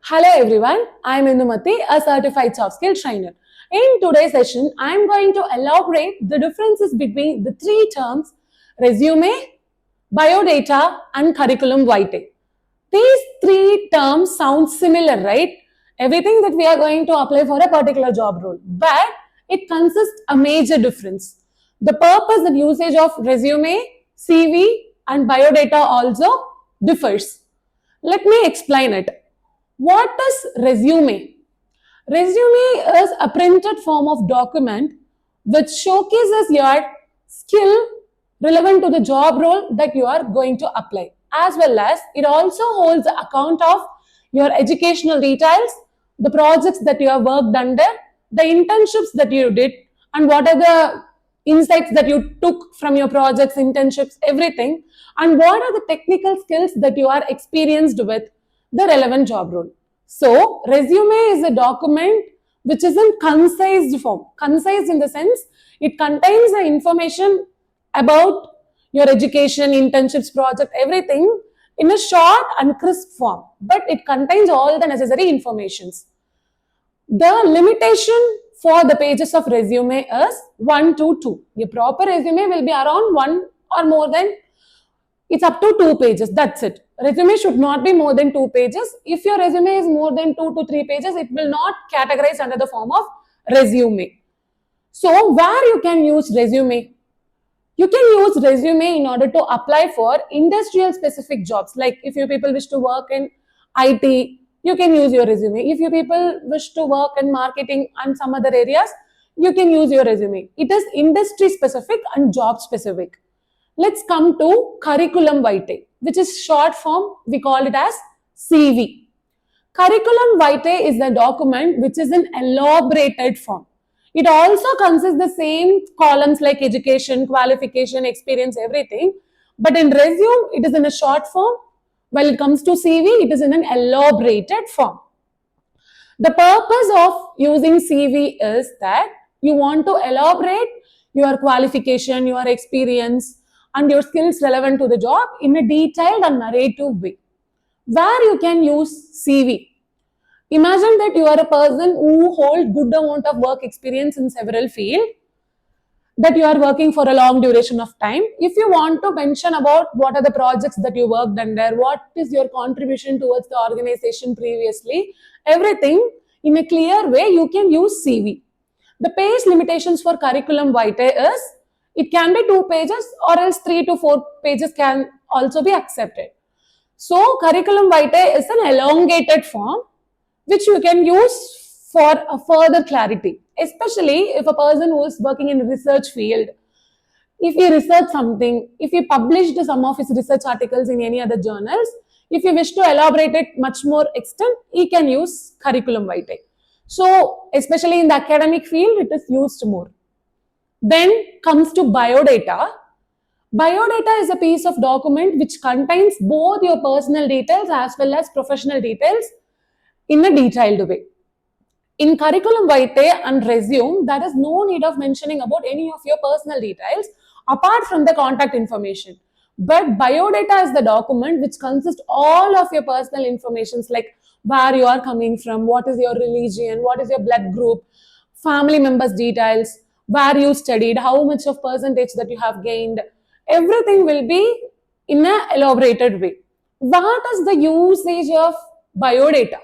Hello everyone, I am Indumati, a certified soft skill trainer. In today's session, I am going to elaborate the differences between the three terms resume, biodata and curriculum vitae. These three terms sound similar, right? Everything that we are going to apply for a particular job role, but it consists a major difference. The purpose and usage of resume, CV and biodata also differs. Let me explain it. What is resume? Resume is a printed form of document which showcases your skill relevant to the job role that you are going to apply. As well as it also holds the account of your educational details, the projects that you have worked under, the internships that you did, and what are the insights that you took from your projects, internships, everything, and what are the technical skills that you are experienced with the relevant job role. So, resume is a document which is in concise form. Concise in the sense it contains the information about your education, internships, project, everything in a short and crisp form, but it contains all the necessary informations. The limitation for the pages of resume is 1 to 2. Your proper resume will be around 1 or more than, it's up to 2 pages. That's it. Resume should not be more than 2 pages. If your resume is more than 2 to 3 pages, it will not categorize under the form of resume. So, where you can use resume? You can use resume in order to apply for industrial specific jobs. Like if you people wish to work in IT, you can use your resume. If you people wish to work in marketing and some other areas, you can use your resume. It is industry specific and job specific. Let's come to curriculum vitae, which is short form, we call it as CV. Curriculum vitae is a document which is in elaborated form. It also consists the same columns like education, qualification, experience, everything. But in resume, it is in a short form. While it comes to CV, it is in an elaborated form. The purpose of using CV is that you want to elaborate your qualification, your experience, and your skills relevant to the job in a detailed and narrative way. Where you can use CV? Imagine that you are a person who holds good amount of work experience in several fields, that you are working for a long duration of time. If you want to mention about what are the projects that you worked under, what is your contribution towards the organization previously, everything in a clear way, you can use CV. The page limitations for curriculum vitae is it can be 2 pages or else 3 to 4 pages can also be accepted. So curriculum vitae is an elongated form which you can use for a further clarity, especially if a person who is working in a research field, if he research something, if he published some of his research articles in any other journals, if you wish to elaborate it much more extent, he can use curriculum vitae. So, especially in the academic field, it is used more. Then comes to biodata. Biodata is a piece of document which contains both your personal details as well as professional details in a detailed way. In curriculum vitae and resume, there is no need of mentioning about any of your personal details apart from the contact information. But biodata is the document which consists all of your personal informations like where you are coming from, what is your religion, what is your blood group, family members details, where you studied, how much of percentage that you have gained. Everything will be in an elaborated way. What is the usage of biodata?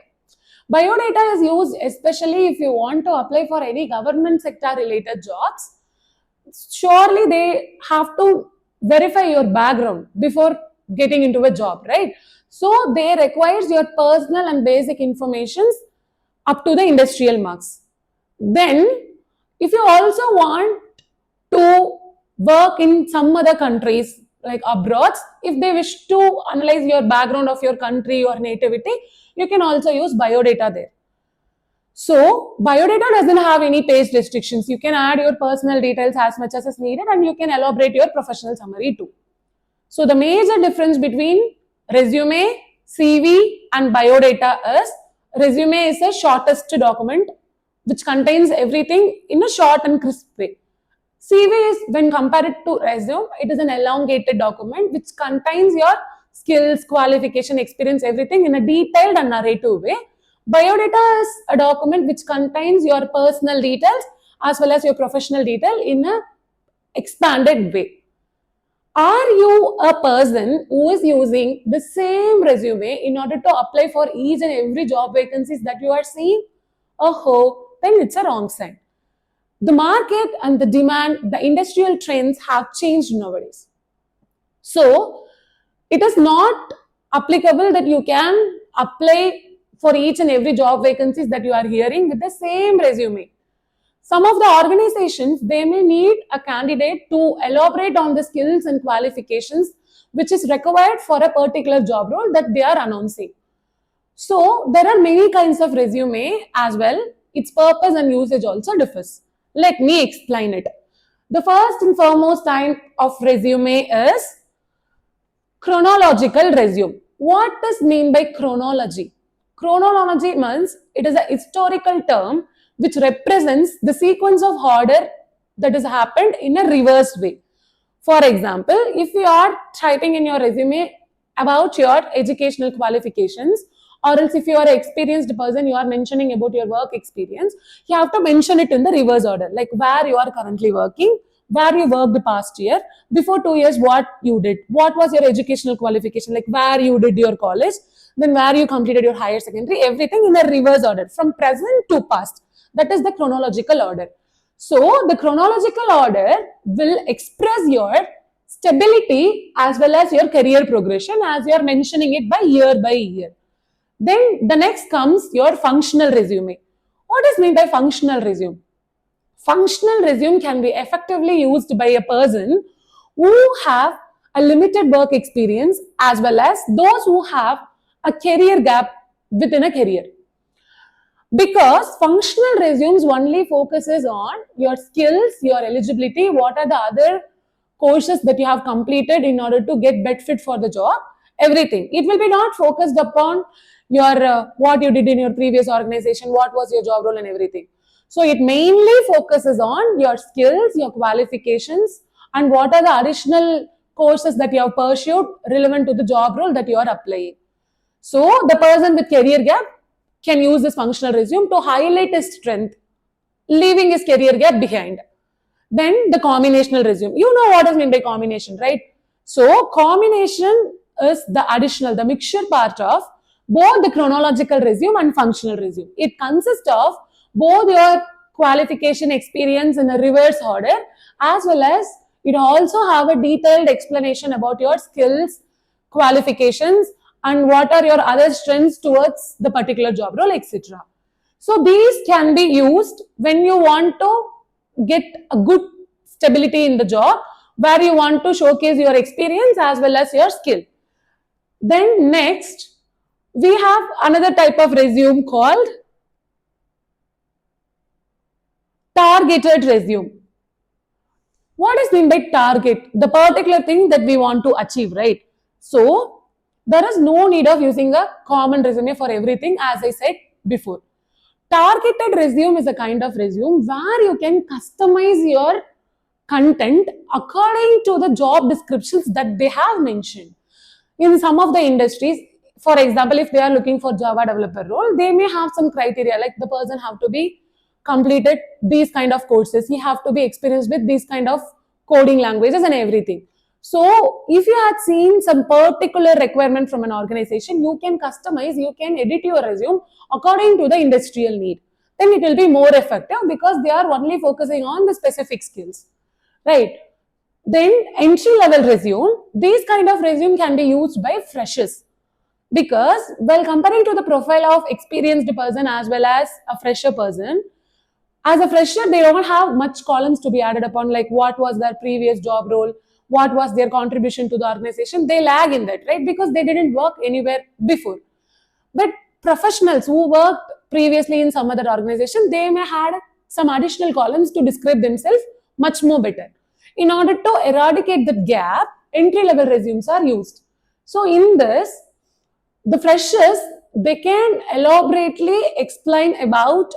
Biodata is used especially if you want to apply for any government sector related jobs. Surely they have to verify your background before getting into a job, right? So they requires your personal and basic informations up to the industrial marks. Then, if you also want to work in some other countries like abroad, if they wish to analyze your background of your country or nativity, you can also use biodata there. So, biodata doesn't have any page restrictions. You can add your personal details as much as is needed and you can elaborate your professional summary too. So, the major difference between resume, CV and biodata is resume is a shortest document which contains everything in a short and crisp way. CV is, when compared to resume, it is an elongated document which contains your skills, qualification, experience, everything in a detailed and narrative way. Biodata is a document which contains your personal details as well as your professional detail in a expanded way. Are you a person who is using the same resume in order to apply for each and every job vacancies that you are seeing? Oh, then it's a wrong sign. The market and the demand, the industrial trends have changed nowadays. So, it is not applicable that you can apply for each and every job vacancies that you are hearing with the same resume. Some of the organizations, they may need a candidate to elaborate on the skills and qualifications which is required for a particular job role that they are announcing. So there are many kinds of resume as well. Its purpose and usage also differs. Let me explain it. The first and foremost type of resume is chronological resume. What does mean by chronology? Chronology means it is a historical term which represents the sequence of order that has happened in a reverse way. For example, if you are typing in your resume about your educational qualifications, or else if you are an experienced person, you are mentioning about your work experience, you have to mention it in the reverse order, like where you are currently working, where you worked the past year, before 2 years, what you did, what was your educational qualification, like where you did your college, then where you completed your higher secondary, everything in a reverse order from present to past. That is the chronological order. So the chronological order will express your stability as well as your career progression as you are mentioning it by year. Then the next comes your functional resume. What is meant by functional resume? Functional resume can be effectively used by a person who have a limited work experience as well as those who have a career gap within a career. Because functional resumes only focuses on your skills, your eligibility, what are the other courses that you have completed in order to get best fit for the job, everything. It will be not focused upon your what you did in your previous organization, what was your job role and everything. So it mainly focuses on your skills, your qualifications, and what are the additional courses that you have pursued relevant to the job role that you are applying. So the person with career gap can use this functional resume to highlight his strength, leaving his career gap behind. Then the combinational resume. You know what is meant by combination, right? So combination is the additional, the mixture part of both the chronological resume and functional resume. It consists of both your qualification experience in a reverse order as well as it also have a detailed explanation about your skills, qualifications, and what are your other strengths towards the particular job role, etc. So these can be used when you want to get a good stability in the job, where you want to showcase your experience as well as your skill. Then next, we have another type of resume called targeted resume. What is meant by target? The particular thing that we want to achieve, right? So there is no need of using a common resume for everything, as I said before. Targeted resume is a kind of resume where you can customize your content according to the job descriptions that they have mentioned. In some of the industries, for example, if they are looking for Java developer role, they may have some criteria like the person have to be completed these kind of courses, he have to be experienced with these kind of coding languages and everything. So if you had seen some particular requirement from an organization, you can customize, you can edit your resume according to the industrial need. Then it will be more effective because they are only focusing on the specific skills, right? Then entry level resume, these kind of resume can be used by freshers because while comparing to the profile of experienced person as well as a fresher person, as a fresher they don't have much columns to be added upon, like what was their previous job role, what was their contribution to the organization. They lag in that, right? Because they didn't work anywhere before. But professionals who worked previously in some other organization, they may had some additional columns to describe themselves much more better. In order to eradicate that gap, entry level resumes are used. So in this, the freshers, they can elaborately explain about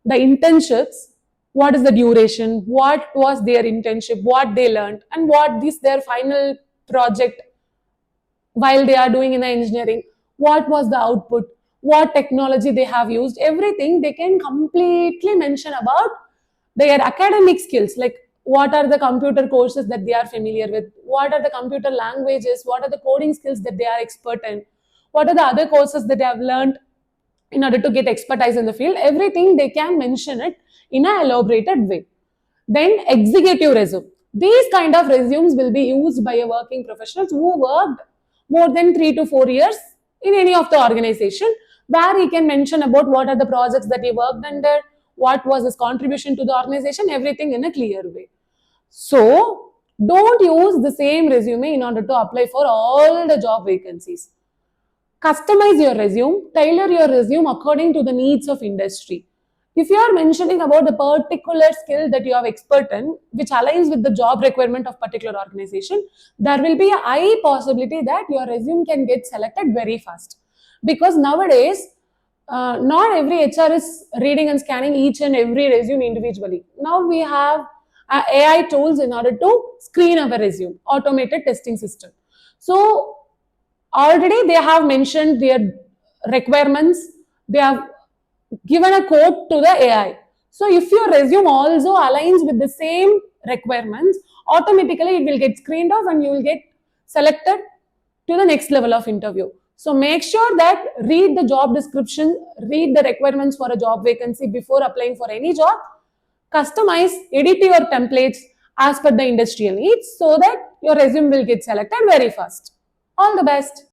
the internships, what is the duration, what was their internship, what they learned, and what is their final project while they are doing in the engineering, what was the output, what technology they have used, everything they can completely mention about their academic skills, like what are the computer courses that they are familiar with, what are the computer languages, what are the coding skills that they are expert in, what are the other courses that they have learned in order to get expertise in the field. Everything they can mention it in a elaborated way. Then executive resume. These kind of resumes will be used by a working professionals who worked more than 3 to 4 years in any of the organization, where he can mention about what are the projects that he worked under, what was his contribution to the organization, everything in a clear way. So don't use the same resume in order to apply for all the job vacancies. Customize your resume, tailor your resume according to the needs of industry. If you are mentioning about the particular skill that you have expert in, which aligns with the job requirement of particular organization, there will be a high possibility that your resume can get selected very fast. Because nowadays, not every HR is reading and scanning each and every resume individually. Now we have AI tools in order to screen our resume, automated testing system. So already they have mentioned their requirements, they have given a code to the AI. So if your resume also aligns with the same requirements, automatically it will get screened off and you will get selected to the next level of interview. So make sure that read the job description, read the requirements for a job vacancy before applying for any job. Customize, edit your templates as per the industrial needs so that your resume will get selected very fast. All the best.